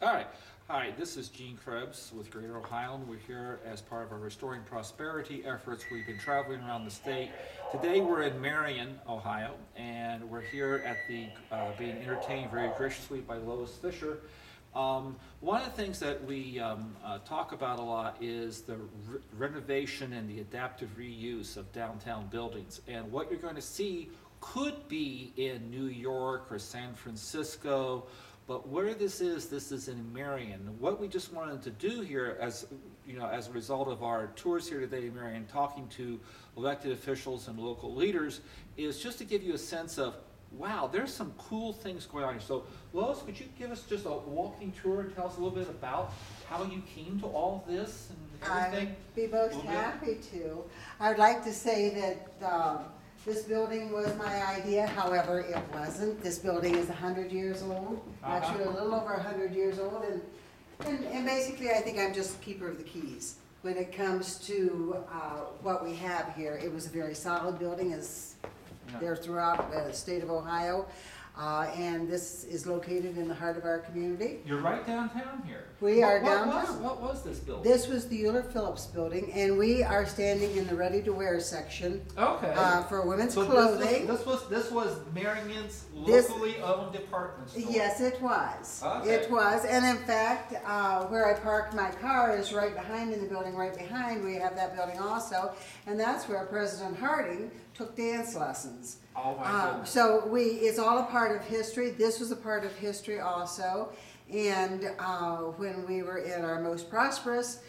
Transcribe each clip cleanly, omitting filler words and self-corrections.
All right. Hi, this is Gene Krebs with Greater Ohio, and we're here as part of our Restoring Prosperity efforts. We've been traveling around the state. Today we're in Marion, Ohio, and we're here at the being entertained very graciously by Lois Fisher. One of the things that we talk about a lot is the renovation and the adaptive reuse of downtown buildings. And what you're going to see could be in New York or San Francisco, but where this is in Marion. What we just wanted to do here, as you know, as a result of our tours here today in Marion, talking to elected officials and local leaders, is just to give you a sense of, wow, there's some cool things going on here. So, Lois, could you give us just a walking tour and tell us a little bit about how you came to all this and everything? I'd be most happy to. I would like to say that this building was my idea, however, it wasn't. This building is 100 years old, actually a little over 100 years old, and basically I think I'm just keeper of the keys. When it comes to what we have here, it was a very solid building, as they're throughout the state of Ohio, and this is located in the heart of our community. You're right downtown here. We are downtown. What was this building? This was the Euler Phillips building, and we are standing in the ready-to-wear section for women's clothing. This was Marion's locally owned department store. Yes, it was. Okay. It was, and in fact, where I parked my car is right behind in the building. Right behind, we have that building also, and that's where President Harding took dance lessons. Oh my goodness. So it's all a part of history. This was a part of history also. And when we were at our most prosperous,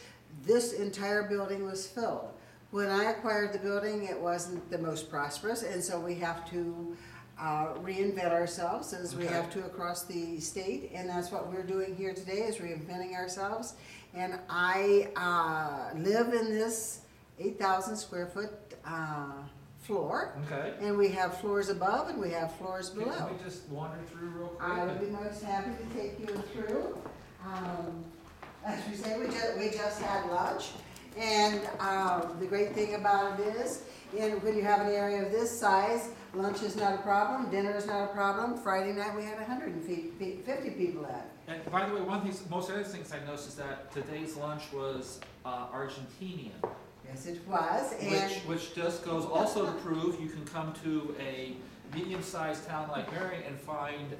this entire building was filled. When I acquired the building, it wasn't the most prosperous, and so we have to reinvent ourselves as we have to across the state, and that's what we're doing here today, is reinventing ourselves. And I live in this 8,000 square foot floor, and we have floors above and we have floors below. Can we just wander through real quick? I would be most happy to take you through. As we say, we just had lunch, and the great thing about it is, when you have an area of this size, lunch is not a problem, dinner is not a problem. Friday night we had 150 people at. And by the way, one thing, most other things I noticed is that today's lunch was Argentinian. Yes, it was. And which just goes also to prove you can come to a medium-sized town like Marion and find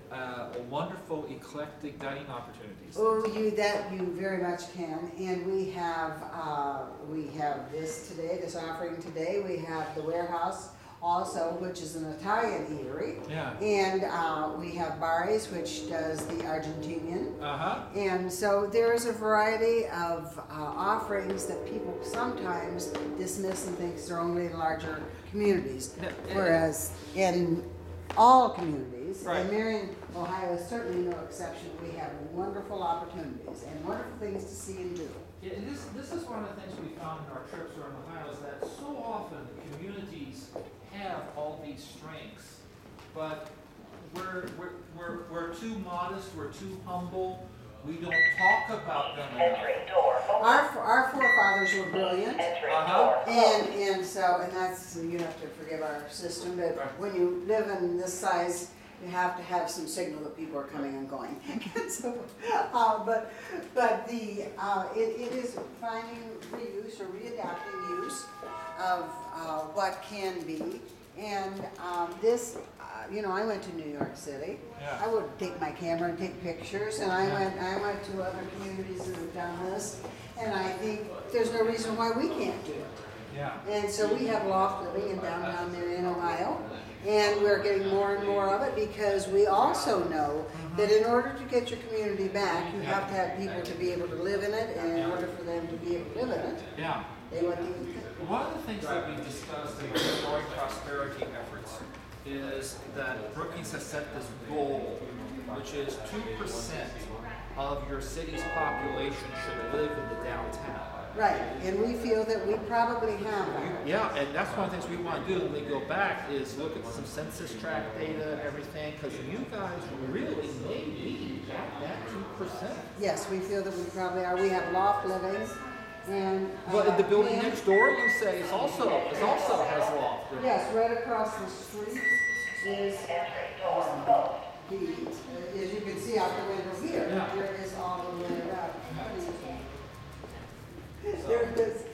wonderful, eclectic dining opportunities. Oh, you very much can. And we have this today, this offering today. We have the Warehouse also, which is an Italian eatery. Yeah. And we have Barry's, which does the Argentinian. And so there is a variety of offerings that people sometimes dismiss and think they're only in larger communities. Whereas in all communities, and Marion, Ohio is certainly no exception, we have wonderful opportunities and wonderful things to see and do. Yeah, and this is one of the things we found in our trips around Ohio, is that so often communities have all these strengths, but we're too modest, we're too humble, we don't talk about them enough. Our forefathers were brilliant, and that's, you have to forgive our system, but when you live in this size, you have to have some signal that people are coming and going. So, it is finding reuse or readapting use of what can be. And I went to New York City. Yeah. I would take my camera and take pictures, and I went to other communities that have done this, and I think there's no reason why we can't do it. Yeah. And so we have loft living in downtown Marion, Ohio, and we're getting more and more of it, because we also know that in order to get your community back, you have to have people to be able to live in it, and in order for them to be able to live in it, they want to. One of the things that we discussed in the Restoring Prosperity efforts is that Brookings has set this goal, which is 2% of your city's population should live in the downtown. Right, and we feel that we probably have that. Yeah, and that's one of the things we want to do when we go back, is look at some census tract data and everything, because you guys really may be at that 2%. Yes, we feel that we probably are. We have loft living. And but the building next door, you say, is also has loft. Yes, right across the street is as you can see out the window here. There is all the way up. There is.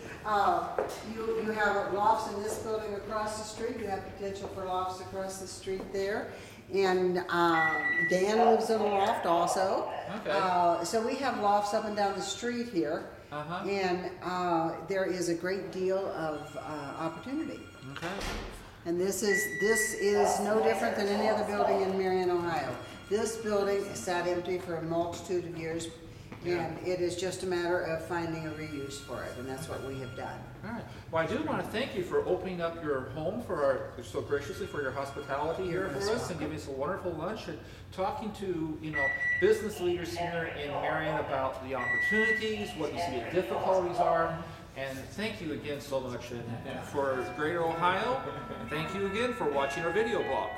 You have lofts in this building across the street. You have potential for lofts across the street there. And Dan lives in a loft also. Okay. So we have lofts up and down the street here. Uh-huh. And there is a great deal of opportunity. Okay. And this is no different than any other building in Marion, Ohio. This building sat empty for a multitude of years, and it is just a matter of finding a reuse for it, and that's what we have done. All right. Well, I do want to thank you for opening up your home so graciously for your hospitality here for us, and giving us a wonderful lunch, and talking to business leaders here in Marion about the opportunities, what you see the difficulties are. And thank you again so much. And for Greater Ohio, thank you again for watching our video blog.